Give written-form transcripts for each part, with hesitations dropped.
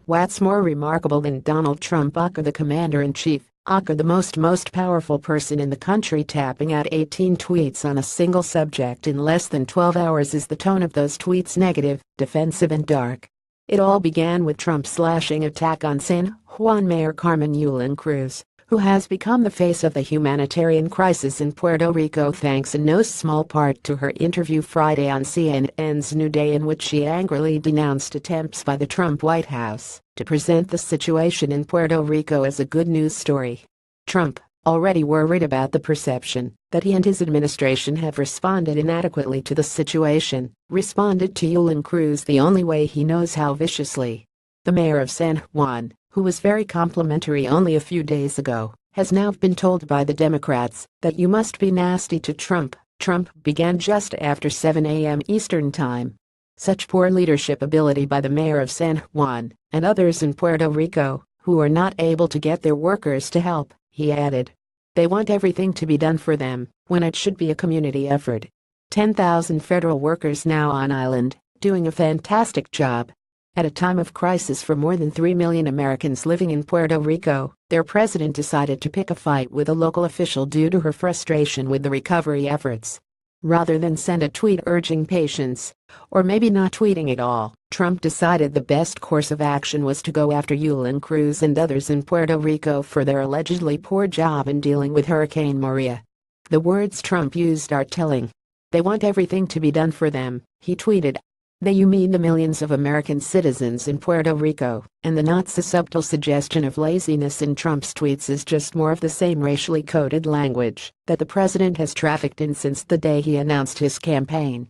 What's more remarkable than Donald Trump, aka the commander-in-chief, aka the most powerful person in the country, tapping out 18 tweets on a single subject in less than 12 hours is the tone of those tweets: negative, defensive and dark. It all began with Trump's slashing attack on San Juan Mayor Carmen Yulín Cruz, who has become the face of the humanitarian crisis in Puerto Rico thanks in no small part to her interview Friday on CNN's New Day, in which she angrily denounced attempts by the Trump White House to present the situation in Puerto Rico as a good news story. Trump, already worried about the perception that he and his administration have responded inadequately to the situation, responded to Yulín Cruz the only way he knows how: viciously. The mayor of San Juan, who was very complimentary only a few days ago, has now been told by the Democrats that you must be nasty to Trump. Trump began just after 7 a.m. Eastern Time. Such poor leadership ability by the mayor of San Juan and others in Puerto Rico, who are not able to get their workers to help, he added. They want everything to be done for them, when it should be a community effort. 10,000 federal workers now on island, doing a fantastic job. At a time of crisis for more than 3 million Americans living in Puerto Rico, their president decided to pick a fight with a local official due to her frustration with the recovery efforts. Rather than send a tweet urging patience, or maybe not tweeting at all, Trump decided the best course of action was to go after Yulín Cruz and others in Puerto Rico for their allegedly poor job in dealing with Hurricane Maria. The words Trump used are telling. They want everything to be done for them, he tweeted. They, you mean the millions of American citizens in Puerto Rico, and the not so subtle suggestion of laziness in Trump's tweets is just more of the same racially coded language that the president has trafficked in since the day he announced his campaign.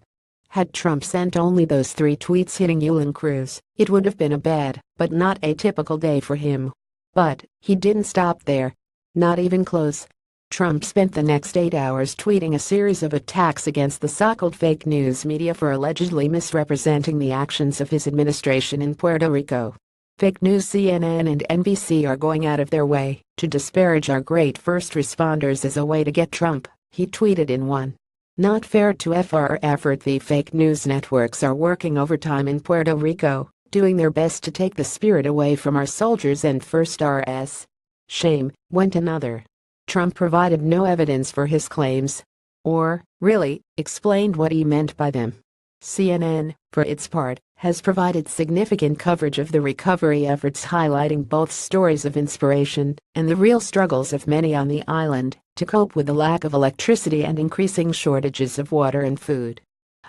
Had Trump sent only those 3 tweets hitting Yulín Cruz, it would have been a bad, but not a typical day for him. But he didn't stop there. Not even close. Trump spent the next 8 hours tweeting a series of attacks against the so-called fake news media for allegedly misrepresenting the actions of his administration in Puerto Rico. Fake news: CNN and NBC are going out of their way to disparage our great first responders as a way to get Trump, he tweeted in one. Not fair to our effort. The fake news networks are working overtime in Puerto Rico, doing their best to take the spirit away from our soldiers and first RS. Shame, went another. Trump provided no evidence for his claims, or, really, explained what he meant by them. CNN, for its part, has provided significant coverage of the recovery efforts, highlighting both stories of inspiration and the real struggles of many on the island to cope with the lack of electricity and increasing shortages of water and food.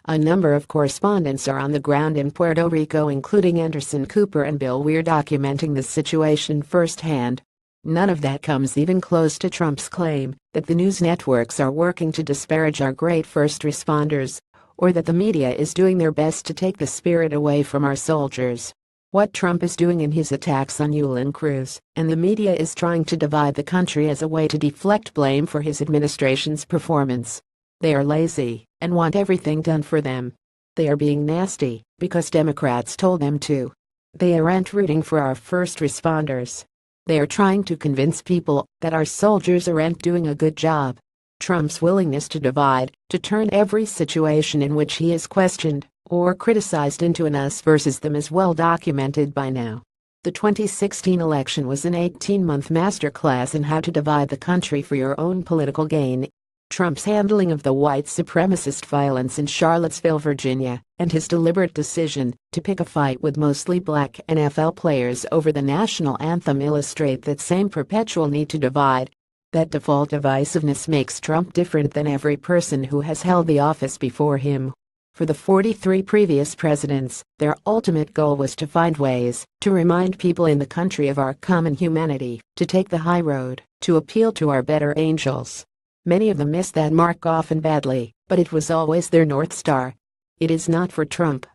A number of correspondents are on the ground in Puerto Rico, including Anderson Cooper and Bill Weir, documenting the situation firsthand. None of that comes even close to Trump's claim that the news networks are working to disparage our great first responders, or that the media is doing their best to take the spirit away from our soldiers. What Trump is doing in his attacks on Yulín Cruz and the media is trying to divide the country as a way to deflect blame for his administration's performance. They are lazy and want everything done for them. They are being nasty because Democrats told them to. They aren't rooting for our first responders. They are trying to convince people that our soldiers aren't doing a good job. Trump's willingness to divide, to turn every situation in which he is questioned or criticized into an us versus them, is well documented by now. The 2016 election was an 18-month masterclass in how to divide the country for your own political gain. Trump's handling of the white supremacist violence in Charlottesville, Virginia, and his deliberate decision to pick a fight with mostly black NFL players over the national anthem illustrate that same perpetual need to divide. That default divisiveness makes Trump different than every person who has held the office before him. For the 43 previous presidents, their ultimate goal was to find ways to remind people in the country of our common humanity, to take the high road, to appeal to our better angels. Many of them missed that mark often badly, but it was always their North Star. It is not for Trump.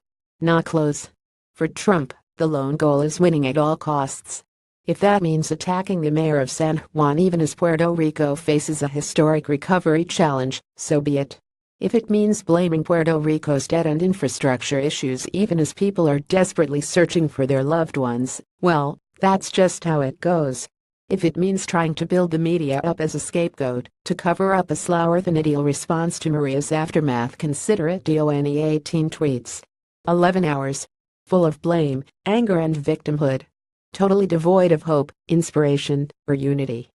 Not close. For Trump, the lone goal is winning at all costs. If that means attacking the mayor of San Juan even as Puerto Rico faces a historic recovery challenge, so be it. If it means blaming Puerto Rico's debt and infrastructure issues even as people are desperately searching for their loved ones, well, that's just how it goes. If it means trying to build the media up as a scapegoat to cover up a slower than ideal response to Maria's aftermath, consider it. Only 18 tweets. 11 hours. Full of blame, anger and victimhood. totally devoid of hope, inspiration, or unity.